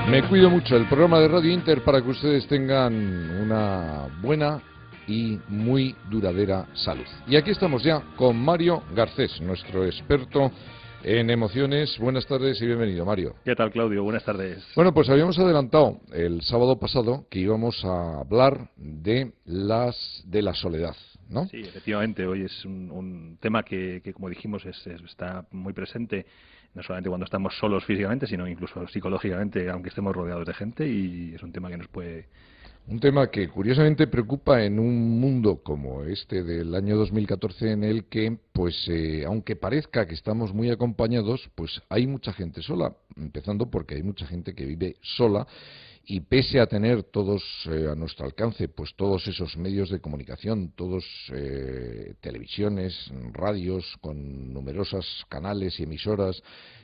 Me cuido mucho, el programa de Radio Inter para que ustedes tengan una buena y muy duradera salud. Y aquí estamos ya con Mario Garcés, nuestro experto en emociones. Buenas tardes y bienvenido, Mario. ¿Qué tal, Claudio? Buenas tardes. Bueno, pues habíamos adelantado el sábado pasado que íbamos a hablar de la soledad, ¿no? Sí, efectivamente, hoy es un tema que, como dijimos, está muy presente, no solamente cuando estamos solos físicamente, sino incluso psicológicamente, aunque estemos rodeados de gente, y es un tema que nos puede... Un tema que curiosamente preocupa en un mundo como este del año 2014 en el que, pues, aunque parezca que estamos muy acompañados, pues hay mucha gente sola, empezando porque hay mucha gente que vive sola y pese a tener todos a nuestro alcance, pues todos esos medios de comunicación, todos televisiones, radios con numerosos canales y emisoras,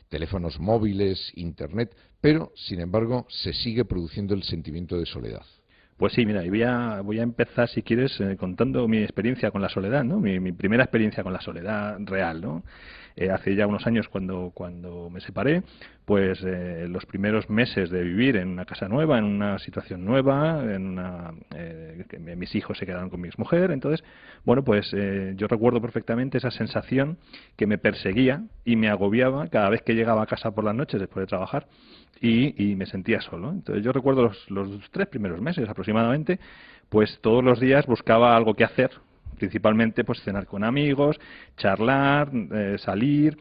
teléfonos móviles, internet, pero sin embargo se sigue produciendo el sentimiento de soledad. Pues sí, mira, y voy a empezar, si quieres, contando mi experiencia con la soledad, ¿no? Mi primera experiencia con la soledad real, ¿no? Hace ya unos años cuando me separé, pues los primeros meses de vivir en una casa nueva, en una situación nueva, que mis hijos se quedaron con mi exmujer, entonces, bueno, pues yo recuerdo perfectamente esa sensación que me perseguía y me agobiaba cada vez que llegaba a casa por las noches después de trabajar y me sentía solo. Entonces yo recuerdo los 3 primeros meses aproximadamente, pues todos los días buscaba algo que hacer, principalmente pues cenar con amigos, charlar, salir,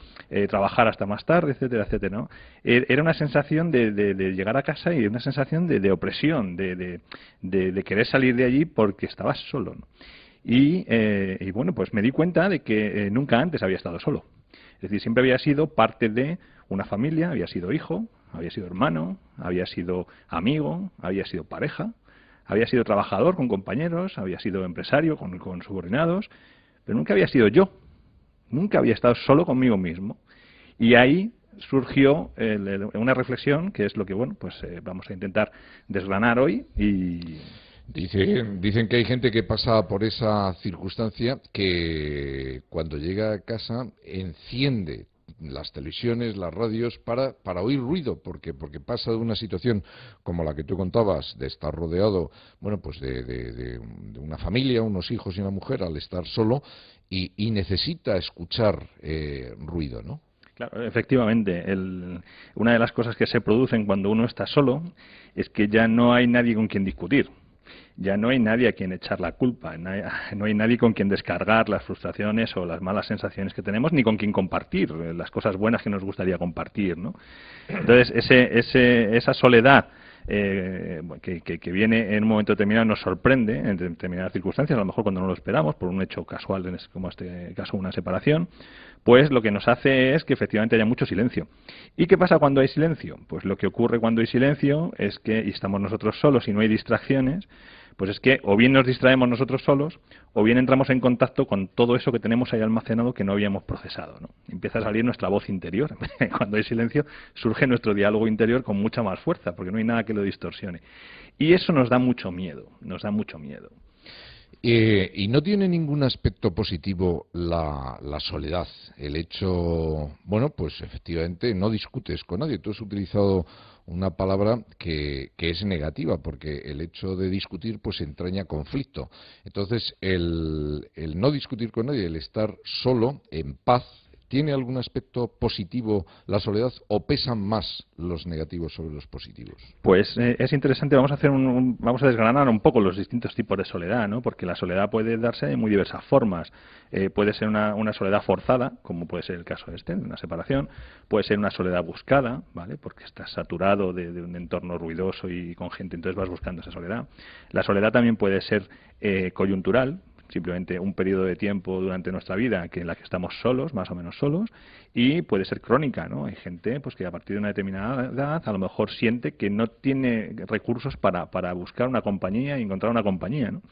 trabajar hasta más tarde, etcétera, etcétera, ¿no? Era una sensación de llegar a casa y una sensación de opresión, de querer salir de allí porque estabas solo, ¿no? Y bueno, pues me di cuenta de que nunca antes había estado solo. Es decir, siempre había sido parte de una familia, había sido hijo, había sido hermano, había sido amigo, había sido pareja, había sido trabajador con compañeros, había sido empresario con subordinados, pero nunca había sido yo. Nunca había estado solo conmigo mismo. Y ahí surgió una reflexión, que es lo que, bueno, pues vamos a intentar desgranar hoy y... Dicen que hay gente que pasa por esa circunstancia que cuando llega a casa enciende las televisiones, las radios para oír ruido, porque pasa de una situación como la que tú contabas, de estar rodeado, bueno, pues de una familia, unos hijos y una mujer, al estar solo y necesita escuchar ruido, ¿no? Claro, efectivamente. Una de las cosas que se producen cuando uno está solo es que ya no hay nadie con quien discutir. Ya no hay nadie a quien echar la culpa, no hay nadie con quien descargar las frustraciones o las malas sensaciones que tenemos, ni con quien compartir las cosas buenas que nos gustaría compartir, ¿no? Entonces, esa soledad que viene en un momento determinado nos sorprende en determinadas circunstancias, a lo mejor cuando no lo esperamos, por un hecho casual, como este caso una separación, pues lo que nos hace es que efectivamente haya mucho silencio. ¿Y qué pasa cuando hay silencio? Pues lo que ocurre cuando hay silencio es que, y estamos nosotros solos y no hay distracciones, pues es que o bien nos distraemos nosotros solos o bien entramos en contacto con todo eso que tenemos ahí almacenado que no habíamos procesado, ¿no? Empieza a salir nuestra voz interior. Cuando hay silencio surge nuestro diálogo interior con mucha más fuerza, porque no hay nada que lo distorsione. Y eso nos da mucho miedo, nos da mucho miedo. Y no tiene ningún aspecto positivo la soledad, el hecho, bueno, pues efectivamente no discutes con nadie. Tú has utilizado una palabra que es negativa, porque el hecho de discutir pues entraña conflicto. Entonces, el no discutir con nadie, el estar solo, en paz, ¿tiene algún aspecto positivo la soledad o pesan más los negativos sobre los positivos? Pues es interesante, vamos a desgranar un poco los distintos tipos de soledad, ¿no? Porque la soledad puede darse de muy diversas formas. Puede ser una soledad forzada, como puede ser el caso de una separación, puede ser una soledad buscada, ¿vale? Porque estás saturado de un entorno ruidoso y con gente, entonces vas buscando esa soledad. La soledad también puede ser coyuntural, simplemente un periodo de tiempo durante nuestra vida en la que estamos solos, más o menos solos, y puede ser crónica, ¿no? Hay gente pues que a partir de una determinada edad a lo mejor siente que no tiene recursos para buscar una compañía y encontrar una compañía, ¿no?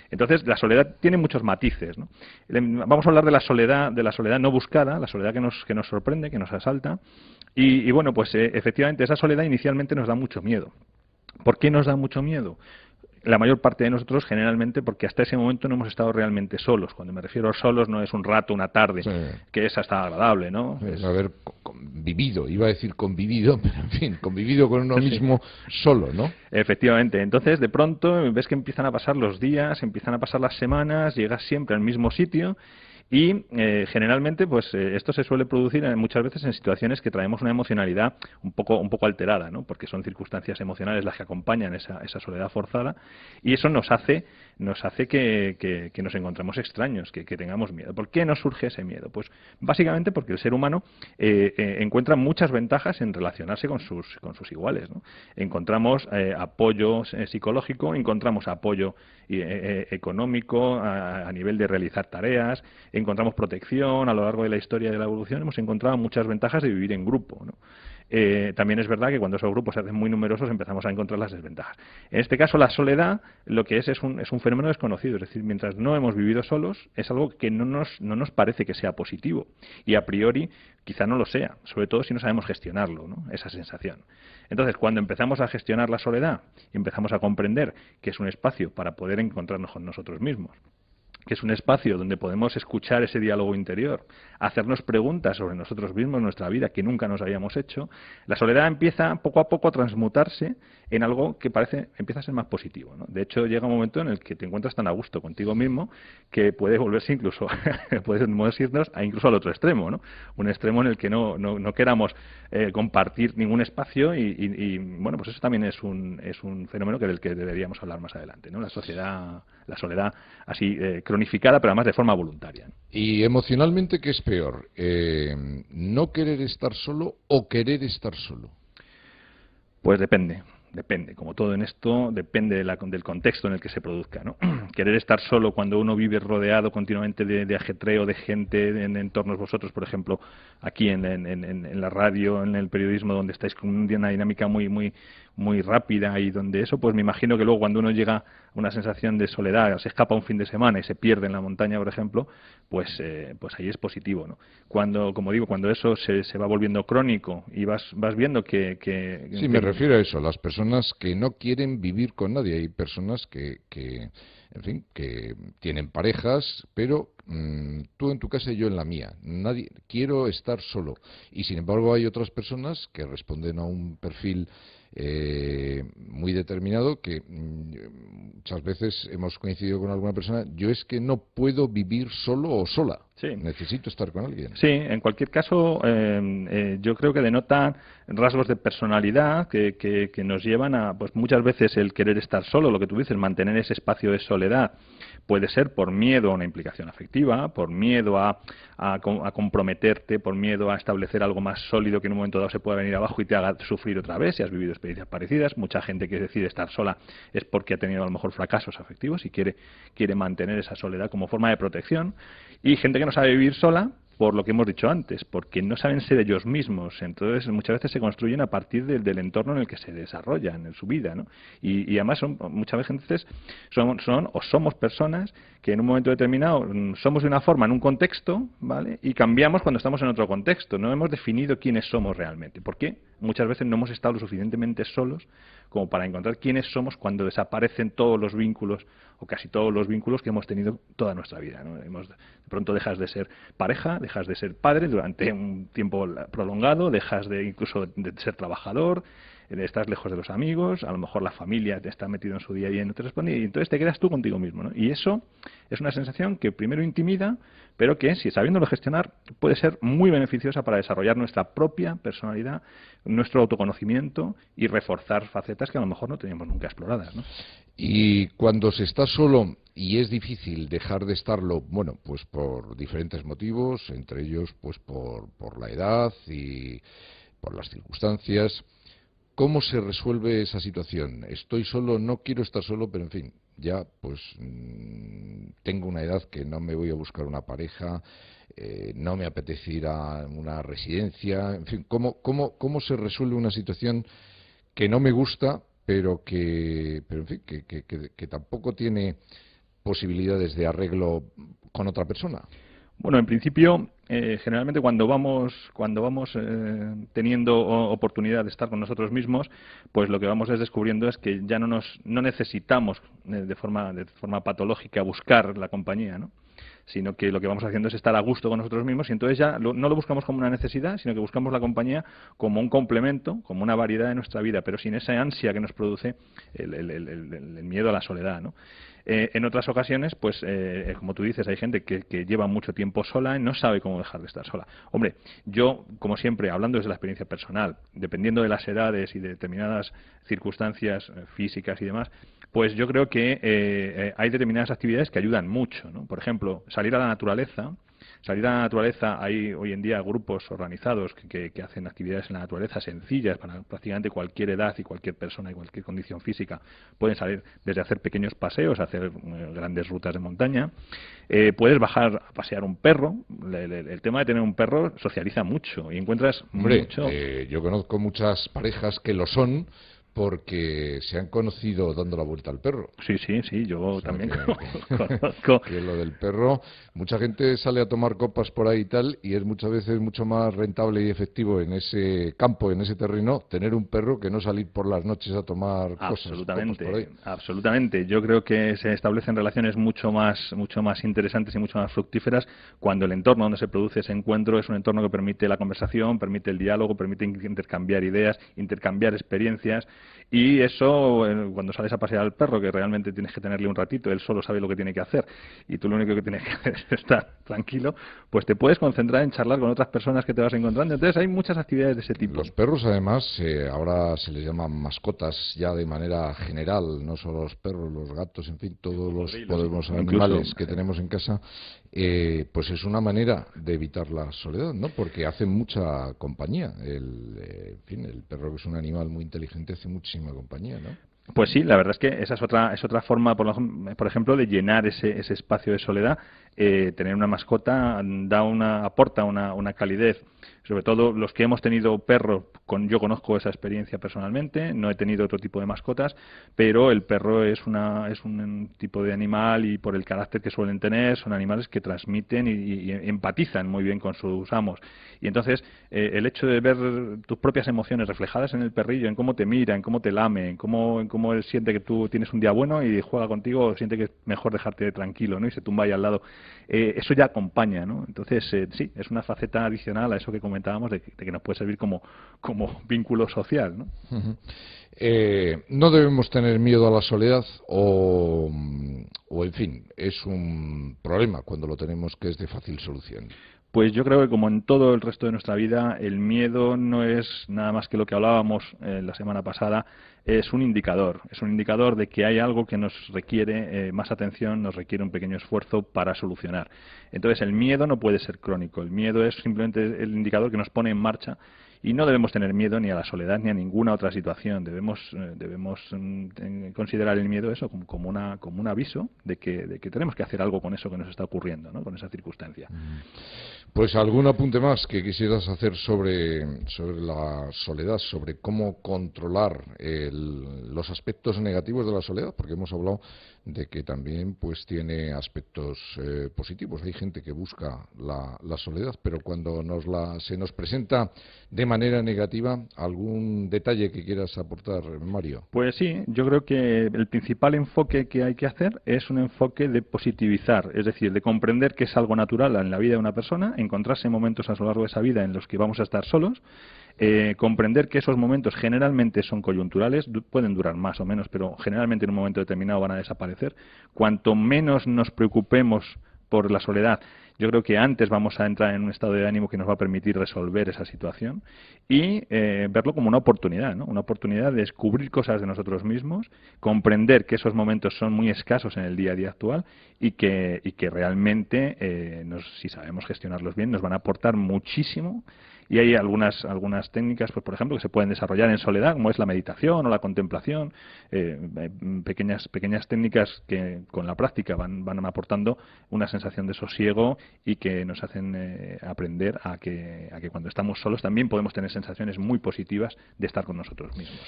Entonces, la soledad tiene muchos matices, ¿no? Vamos a hablar de la soledad no buscada, la soledad que nos sorprende, que nos asalta, y bueno, pues efectivamente esa soledad inicialmente nos da mucho miedo. ¿Por qué nos da mucho miedo? la mayor parte de nosotros generalmente, porque hasta ese momento no hemos estado realmente solos. Cuando me refiero a solos no es un rato, una tarde, Sí. que es hasta agradable, ¿no? Es haber vivido, iba a decir convivido, pero en fin, convivido con uno Sí. mismo solo, ¿no? Efectivamente. Entonces, de pronto, ves que empiezan a pasar los días, empiezan a pasar las semanas, llegas siempre al mismo sitio y generalmente, pues esto se suele producir muchas veces en situaciones que traemos una emocionalidad un poco alterada, ¿no? Porque son circunstancias emocionales las que acompañan esa soledad forzada y eso nos hace que nos encontremos extraños, que tengamos miedo. ¿Por qué nos surge ese miedo? Pues básicamente porque el ser humano encuentra muchas ventajas en relacionarse con sus iguales, ¿no? Encontramos apoyo psicológico, encontramos apoyo económico a nivel de realizar tareas, encontramos protección. A lo largo de la historia de la evolución hemos encontrado muchas ventajas de vivir en grupo, ¿no? También es verdad que cuando esos grupos se hacen muy numerosos empezamos a encontrar las desventajas. En este caso, la soledad lo que es un fenómeno desconocido. Es decir, mientras no hemos vivido solos, es algo que no nos parece que sea positivo. Y a priori, quizá no lo sea, sobre todo si no sabemos gestionarlo, ¿no? Esa sensación. Entonces, cuando empezamos a gestionar la soledad y empezamos a comprender que es un espacio para poder encontrarnos con nosotros mismos, que es un espacio donde podemos escuchar ese diálogo interior, hacernos preguntas sobre nosotros mismos, nuestra vida, que nunca nos habíamos hecho, la soledad empieza poco a poco a transmutarse en algo que empieza a ser más positivo, ¿no? De hecho, llega un momento en el que te encuentras tan a gusto contigo mismo que puede volverse incluso, podemos irnos incluso al otro extremo, ¿no? Un extremo en el que no queramos compartir ningún espacio y, bueno, pues eso también es un fenómeno del que deberíamos hablar más adelante, ¿no? La soledad así cronificada, pero además de forma voluntaria, ¿no? Y emocionalmente, ¿qué es peor? ¿No querer estar solo o querer estar solo? Pues depende. Como todo en esto, depende del contexto en el que se produzca, ¿no? Querer estar solo cuando uno vive rodeado continuamente de ajetreo, de gente en entornos, vosotros, por ejemplo, aquí en la radio, en el periodismo, donde estáis con una dinámica muy rápida y donde eso, pues me imagino que luego cuando uno llega a una sensación de soledad, se escapa un fin de semana y se pierde en la montaña, por ejemplo, pues ahí es positivo, ¿no? Como digo, cuando eso se va volviendo crónico y vas viendo que Sí, me refiero a eso, las personas que no quieren vivir con nadie. Hay personas en fin, que tienen parejas, pero tú en tu casa y yo en la mía. Quiero estar solo. Y sin embargo hay otras personas que responden a un perfil muy determinado que muchas veces hemos coincidido con alguna persona. Yo es que no puedo vivir solo o sola. Sí. Necesito estar con alguien. Sí, en cualquier caso, yo creo que denotan rasgos de personalidad que nos llevan a, pues muchas veces el querer estar solo, lo que tú dices, mantener ese espacio de soledad, puede ser por miedo a una implicación afectiva, por miedo a comprometerte, por miedo a establecer algo más sólido que en un momento dado se pueda venir abajo y te haga sufrir otra vez, si has vivido experiencias parecidas. Mucha gente que decide estar sola es porque ha tenido a lo mejor fracasos afectivos y quiere mantener esa soledad como forma de protección. Y gente que no sabe vivir sola, por lo que hemos dicho antes, porque no saben ser ellos mismos. Entonces, muchas veces se construyen a partir del entorno en el que se desarrollan en su vida, ¿no? Y además, muchas veces somos personas que en un momento determinado somos de una forma en un contexto, ¿vale? Y cambiamos cuando estamos en otro contexto. No hemos definido quiénes somos realmente. ¿Por qué? Muchas veces no hemos estado lo suficientemente solos como para encontrar quiénes somos cuando desaparecen todos los vínculos o casi todos los vínculos que hemos tenido toda nuestra vida, ¿no? De pronto dejas de ser pareja, dejas de ser padre durante un tiempo prolongado, dejas incluso de ser trabajador, estás lejos de los amigos, a lo mejor la familia te está metido en su día a día y no te responde, y entonces te quedas tú contigo mismo, ¿no? Y eso es una sensación que primero intimida, pero que, si sabiéndolo gestionar, puede ser muy beneficiosa para desarrollar nuestra propia personalidad, nuestro autoconocimiento y reforzar facetas que a lo mejor no teníamos nunca exploradas, ¿no? Y cuando se está solo y es difícil dejar de estarlo, bueno, pues por diferentes motivos, entre ellos pues por la edad y por las circunstancias, ¿cómo se resuelve esa situación? Estoy solo, no quiero estar solo, pero en fin, ya pues tengo una edad que no me voy a buscar una pareja, no me apetece ir a una residencia, en fin, ¿cómo se resuelve una situación que no me gusta, pero en fin, que tampoco tiene posibilidades de arreglo con otra persona? Bueno, en principio, generalmente cuando vamos teniendo oportunidad de estar con nosotros mismos, pues lo que vamos es descubriendo es que ya no necesitamos de forma patológica buscar la compañía, ¿no? Sino que lo que vamos haciendo es estar a gusto con nosotros mismos y entonces ya no lo buscamos como una necesidad, sino que buscamos la compañía como un complemento, como una variedad de nuestra vida, pero sin esa ansia que nos produce el miedo a la soledad, ¿no? En otras ocasiones, pues, como tú dices, hay gente que lleva mucho tiempo sola y no sabe cómo dejar de estar sola. Hombre, yo, como siempre, hablando desde la experiencia personal, dependiendo de las edades y de determinadas circunstancias físicas y demás, pues yo creo que hay determinadas actividades que ayudan mucho, ¿no? Por ejemplo, salir a la naturaleza. Salir a la naturaleza, hay hoy en día grupos organizados que hacen actividades en la naturaleza sencillas para prácticamente cualquier edad y cualquier persona y cualquier condición física. Pueden salir desde hacer pequeños paseos, hacer grandes rutas de montaña. Puedes bajar a pasear un perro. El tema de tener un perro socializa mucho y encuentras mucho. Yo conozco muchas parejas que lo son porque se han conocido dando la vuelta al perro. Sí, sí, sí, yo O sea, también que, conozco. que lo del perro, mucha gente sale a tomar copas por ahí y tal, y es muchas veces mucho más rentable y efectivo en ese campo, en ese terreno, tener un perro que no salir por las noches a tomar Absolutamente, copas por ahí. absolutamente. Yo creo que se establecen relaciones mucho más interesantes y mucho más fructíferas cuando el entorno donde se produce ese encuentro es un entorno que permite la conversación, permite el diálogo, permite intercambiar ideas, intercambiar experiencias. Y eso, cuando sales a pasear al perro, que realmente tienes que tenerle un ratito, él solo sabe lo que tiene que hacer y tú lo único que tienes que hacer es estar tranquilo, pues te puedes concentrar en charlar con otras personas que te vas encontrando. Entonces hay muchas actividades de ese tipo. Los perros, además, ahora se les llaman mascotas ya de manera general, no solo los perros, los gatos, en fin, todos los animales que tenemos en casa, pues es una manera de evitar la soledad, ¿no? Porque hacen mucha compañía. En fin, el perro, que es un animal muy inteligente, hace muchísima compañía, ¿no? Pues sí, la verdad es que esa es otra forma, por ejemplo, de llenar ese espacio de soledad. Tener una mascota aporta una calidez. Sobre todo los que hemos tenido perros, yo conozco esa experiencia personalmente, no he tenido otro tipo de mascotas, pero el perro es un tipo de animal y por el carácter que suelen tener, son animales que transmiten y empatizan muy bien con sus amos. Y entonces, el hecho de ver tus propias emociones reflejadas en el perrillo, en cómo te mira, en cómo te lame, en cómo él siente que tú tienes un día bueno y juega contigo, siente que es mejor dejarte tranquilo, ¿no? Y se tumba ahí al lado. Eso ya acompaña, ¿no? Entonces, sí, es una faceta adicional a eso que comentábamos de que nos puede servir como vínculo social, ¿no? No debemos tener miedo a la soledad o, en fin, es un problema cuando lo tenemos que es de fácil solución. Pues yo creo que como en todo el resto de nuestra vida, el miedo no es nada más que lo que hablábamos la semana pasada, es un indicador de que hay algo que nos requiere más atención, nos requiere un pequeño esfuerzo para solucionar. Entonces el miedo no puede ser crónico, el miedo es simplemente el indicador que nos pone en marcha. Y no debemos tener miedo ni a la soledad ni a ninguna otra situación. Debemos considerar el miedo eso como un aviso de que tenemos que hacer algo con eso que nos está ocurriendo, ¿no? Con esa circunstancia. Pues algún apunte más que quisieras hacer sobre la soledad, sobre cómo controlar los aspectos negativos de la soledad, porque hemos hablado de que también pues tiene aspectos positivos. Hay gente que busca la soledad, pero cuando se nos presenta de manera negativa, ¿algún detalle que quieras aportar, Mario? Pues sí, yo creo que el principal enfoque que hay que hacer es un enfoque de positivizar, es decir, de comprender que es algo natural en la vida de una persona, encontrarse momentos a lo largo de esa vida en los que vamos a estar solos, comprender que esos momentos generalmente son coyunturales, pueden durar más o menos, pero generalmente en un momento determinado van a desaparecer. Cuanto menos nos preocupemos por la soledad, yo creo que antes vamos a entrar en un estado de ánimo que nos va a permitir resolver esa situación y verlo como una oportunidad, ¿no? Una oportunidad de descubrir cosas de nosotros mismos, comprender que esos momentos son muy escasos en el día a día actual y que realmente, si sabemos gestionarlos bien, nos van a aportar muchísimo Y hay algunas técnicas, pues por ejemplo, que se pueden desarrollar en soledad, como es la meditación o la contemplación, pequeñas técnicas que con la práctica van aportando una sensación de sosiego y que nos hacen aprender a que cuando estamos solos también podemos tener sensaciones muy positivas de estar con nosotros mismos.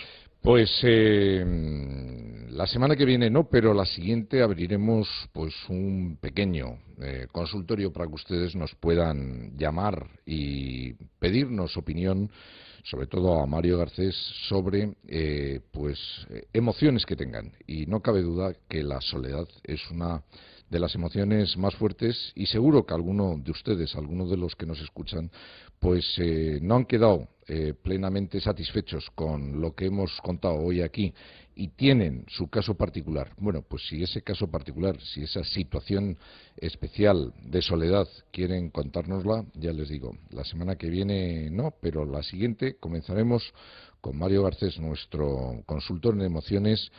Pues la semana que viene no, pero la siguiente abriremos pues un pequeño consultorio para que ustedes nos puedan llamar y pedirnos opinión, sobre todo a Mario Garcés, sobre emociones que tengan. Y no cabe duda que la soledad es una de las emociones más fuertes, y seguro que alguno de ustedes, algunos de los que nos escuchan, pues no han quedado plenamente satisfechos con lo que hemos contado hoy aquí y tienen su caso particular. Bueno, pues si ese caso particular, si esa situación especial de soledad quieren contárnosla, ya les digo, la semana que viene no, pero la siguiente comenzaremos con Mario Garcés, nuestro consultor en emociones.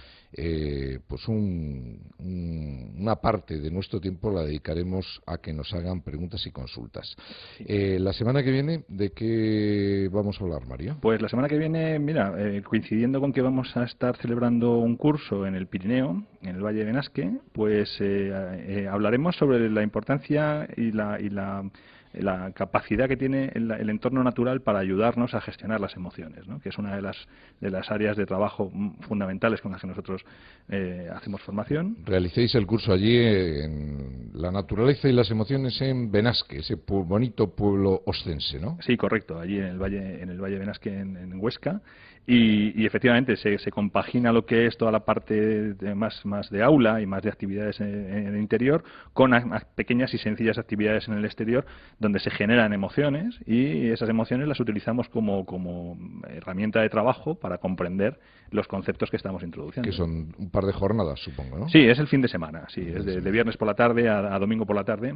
Pues una parte de nuestro tiempo la dedicaremos a que nos hagan preguntas y consultas. La semana que viene, ¿de qué vamos a hablar, Mario? Pues la semana que viene, mira, coincidiendo con que vamos a estar celebrando un curso en el Pirineo, en el Valle de Benasque, pues hablaremos sobre la importancia y la capacidad que tiene el entorno natural para ayudarnos a gestionar las emociones, ¿no? Que es una de las áreas de trabajo fundamentales con las que nosotros hacemos formación. Realicéis el curso allí en la naturaleza y las emociones en Benasque, ese bonito pueblo oscense, ¿no? Sí, correcto, allí en el Valle de Benasque, en Huesca. Y efectivamente se compagina lo que es toda la parte más de aula y más de actividades en el interior con pequeñas y sencillas actividades en el exterior donde se generan emociones, y esas emociones las utilizamos como herramienta de trabajo para comprender los conceptos que estamos introduciendo. Que son un par de jornadas, supongo, ¿no? Sí, es el fin de semana, sí, es de viernes por la tarde a domingo por la tarde.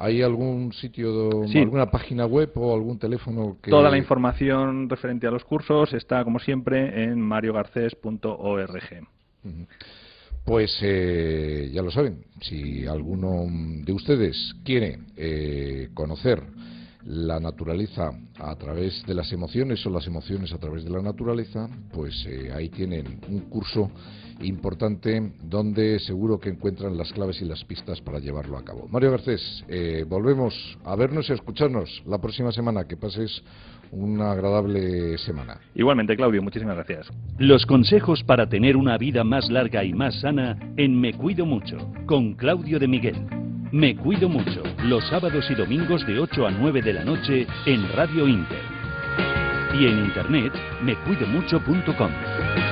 ¿Hay algún sitio, sí, alguna página web o algún teléfono que...? Toda la información referente a los cursos está, como siempre, en mariogarces.org. Pues ya lo saben, si alguno de ustedes quiere conocer la naturaleza a través de las emociones o las emociones a través de la naturaleza, pues ahí tienen un curso importante donde seguro que encuentran las claves y las pistas para llevarlo a cabo. Mario Garcés, volvemos a vernos y a escucharnos la próxima semana. Que pases una agradable semana. Igualmente, Claudio, muchísimas gracias. Los consejos para tener una vida más larga y más sana en Me Cuido Mucho, con Claudio de Miguel. Me Cuido Mucho, los sábados y domingos de 8 a 9 de la noche en Radio Inter. Y en internet, mecuidomucho.com.